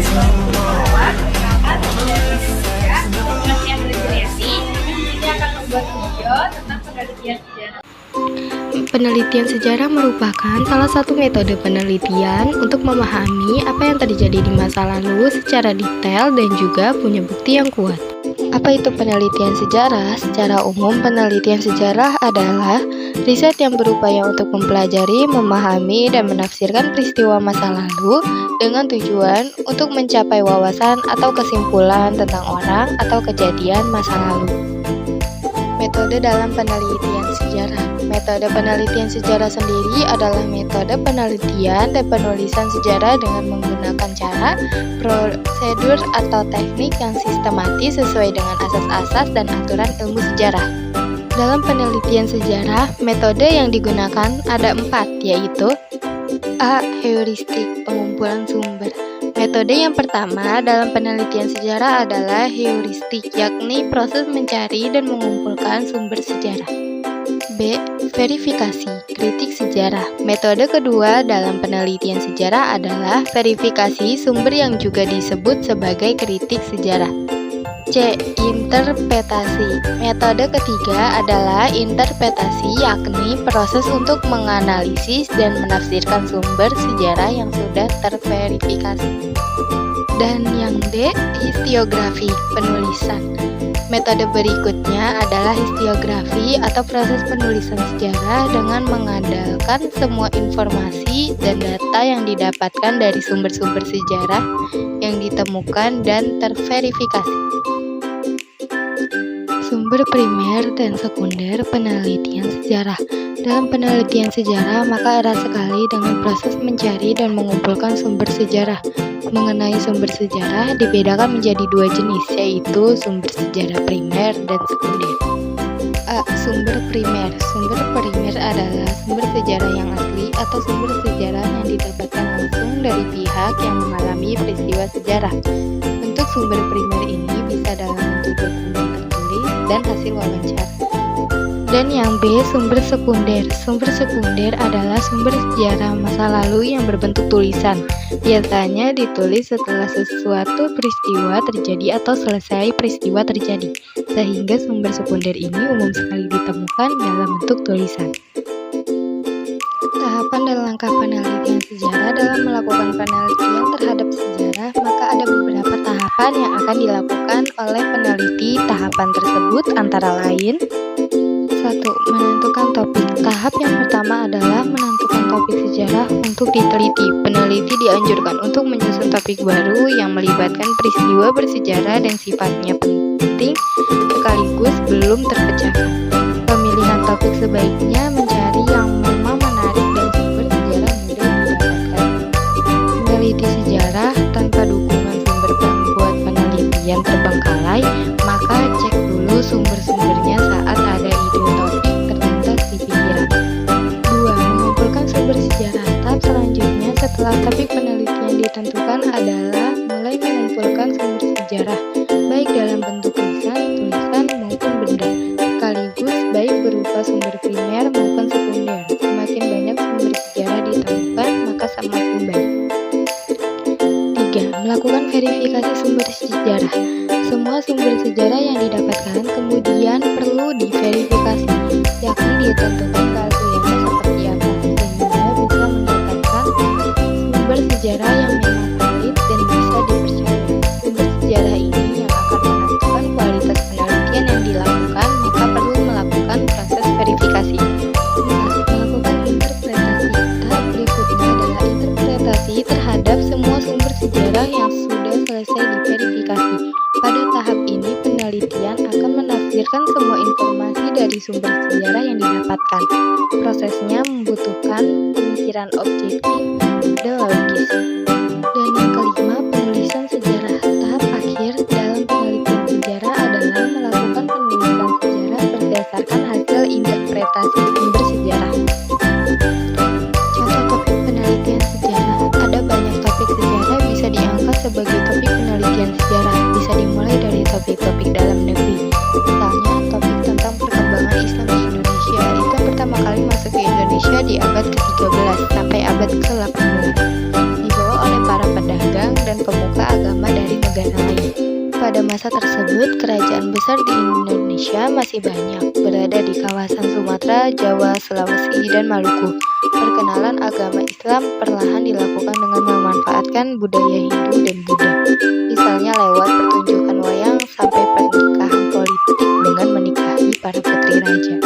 bahwa penerapan dari sejarah yang bervariasi ini akan membuat video tentang penelitian sejarah. Penelitian sejarah merupakan salah satu metode penelitian untuk memahami apa yang terjadi di masa lalu secara detail dan juga punya bukti yang kuat. Apa itu penelitian sejarah? Secara umum, penelitian sejarah adalah riset yang berupaya untuk mempelajari, memahami, dan menafsirkan peristiwa masa lalu dengan tujuan untuk mencapai wawasan atau kesimpulan tentang orang atau kejadian masa lalu. Metode dalam penelitian sejarah. Metode penelitian sejarah sendiri adalah metode penelitian dan penulisan sejarah dengan menggunakan cara, prosedur, atau teknik yang sistematis sesuai dengan asas-asas dan aturan ilmu sejarah. Dalam penelitian sejarah, metode yang digunakan ada 4, yaitu A. Heuristik, pengumpulan sumber. Metode yang pertama dalam penelitian sejarah adalah heuristik, yakni proses mencari dan mengumpulkan sumber sejarah. B. Verifikasi, kritik sejarah. Metode kedua dalam penelitian sejarah adalah verifikasi sumber yang juga disebut sebagai kritik sejarah. C. Interpretasi. Metode ketiga adalah interpretasi, yakni proses untuk menganalisis dan menafsirkan sumber sejarah yang sudah terverifikasi. Dan yang D. Historiografi, penulisan. Metode berikutnya adalah historiografi atau proses penulisan sejarah dengan mengandalkan semua informasi dan data yang didapatkan dari sumber-sumber sejarah yang ditemukan dan terverifikasi. Sumber primer dan sekunder penelitian sejarah. Dalam penelitian sejarah, maka erat sekali dengan proses mencari dan mengumpulkan sumber sejarah. Mengenai sumber sejarah dibedakan menjadi 2 jenis, yaitu sumber sejarah primer dan sekunder. A. Sumber primer. Sumber primer adalah sumber sejarah yang asli atau sumber sejarah yang didapatkan langsung dari pihak yang mengalami peristiwa sejarah. Bentuk sumber primer ini bisa dalam bentuk dokumen tertulis dan hasil wawancara. Dan yang B. Sumber sekunder. Sumber sekunder adalah sumber sejarah masa lalu yang berbentuk tulisan. Biasanya ditulis setelah sesuatu peristiwa terjadi atau selesai peristiwa terjadi, sehingga sumber sekunder ini umum sekali ditemukan dalam bentuk tulisan. Tahapan dan langkah penelitian sejarah. Dalam melakukan penelitian terhadap sejarah, maka ada beberapa tahapan yang akan dilakukan oleh peneliti. Tahapan tersebut antara lain: 1. Menentukan topik. Tahap yang pertama adalah menentukan topik sejarah untuk diteliti. Peneliti dianjurkan untuk menyusun topik baru yang melibatkan peristiwa bersejarah dan sifatnya penting sekaligus belum terpecahkan. Pemilihan topik sebaiknya mencari yang memang menarik dan sumber sejarah mudah didapatkan. Meneliti sejarah tanpa dukungan sumber pembuat penelitian terbengkalai, maka cek dulu sumber-sumbernya saat ada ide topik terlintas di pikiran. 2. Mengumpulkan sumber sejarah. Tahap selanjutnya setelah topik penelitian ditentukan adalah mulai mengumpulkan sumber sejarah, baik dalam bentuk tulisan maupun benda, sekaligus baik berupa sumber primer maupun sekunder. Semakin banyak sumber sejarah ditemukan, maka semakin baik. 3. Melakukan verifikasi sumber sejarah. Semua sumber sejarah yang didapatkan kemudian perlu diverifikasi, yakni ditentukan keasliannya seperti apa, sehingga bisa mendapatkan sumber sejarah yang memang valid dan bisa dipercaya. Sumber sejarah ini yang akan menentukan kualitas penelitian yang dilakukan, maka perlu melakukan proses verifikasi. 4. Melakukan interpretasi. Tahap berikutnya adalah interpretasi terhadap semua sumber sejarah yang sudah selesai diverifikasi. Pada tahap ini, penelitian akan menafsirkan semua informasi dari sumber sejarah yang didapatkan. Prosesnya membutuhkan pemikiran objektif dan logis. Dan yang kelima, penulisan sejarah. Tahap akhir dalam penelitian sejarah adalah melakukan penulisan sejarah berdasarkan hasil interpretasi sumber sejarah. Contoh topik penelitian sejarah. Ada banyak topik sejarah bisa diangkat sebagai topik penelitian sejarah. Bisa dimulai dari topik-topik dalam negeri. Misalnya topik tentang perkembangan Islam di Indonesia. Itu pertama kali masuk ke Indonesia di abad ke-13 sampai abad ke-18. Dibawa oleh para pedagang dan pemuka masa tersebut, kerajaan besar di Indonesia masih banyak, berada di kawasan Sumatera, Jawa, Sulawesi, dan Maluku. Perkenalan agama Islam perlahan dilakukan dengan memanfaatkan budaya Hindu dan Buddha, misalnya lewat pertunjukan wayang sampai pernikahan politik dengan menikahi para putri raja.